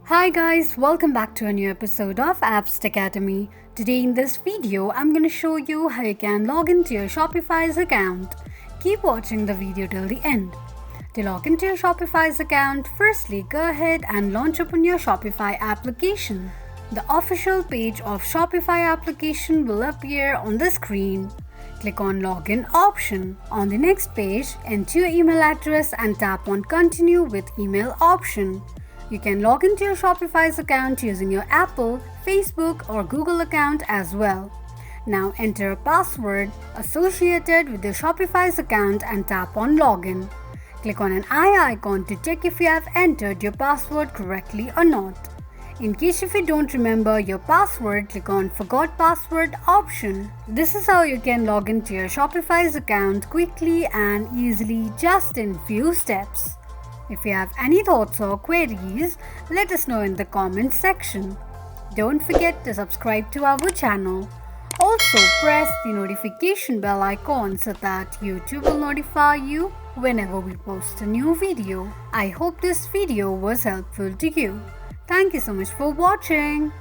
Hi guys, welcome back to a new episode of Apps Academy. Today in this video, I'm going to show you how you can log into your Shopify's account. Keep watching the video till the end. To log into your Shopify's account, firstly go ahead and launch open your Shopify application. The official page of Shopify application will appear on the screen. Click on Login option. On the next page, enter your email address and tap on Continue with Email option. You can log into your Shopify's account using your Apple, Facebook or Google account as well. Now enter a password associated with your Shopify's account and tap on Login. Click on an eye icon to check if you have entered your password correctly or not. In case if you don't remember your password, click on Forgot Password option. This is how you can log into your Shopify's account quickly and easily just in few steps. If you have any thoughts or queries, let us know in the comments section. Don't forget to subscribe to our channel. Also press the notification bell icon so that YouTube will notify you whenever we post a new video. I hope this video was helpful to you. Thank you so much for watching.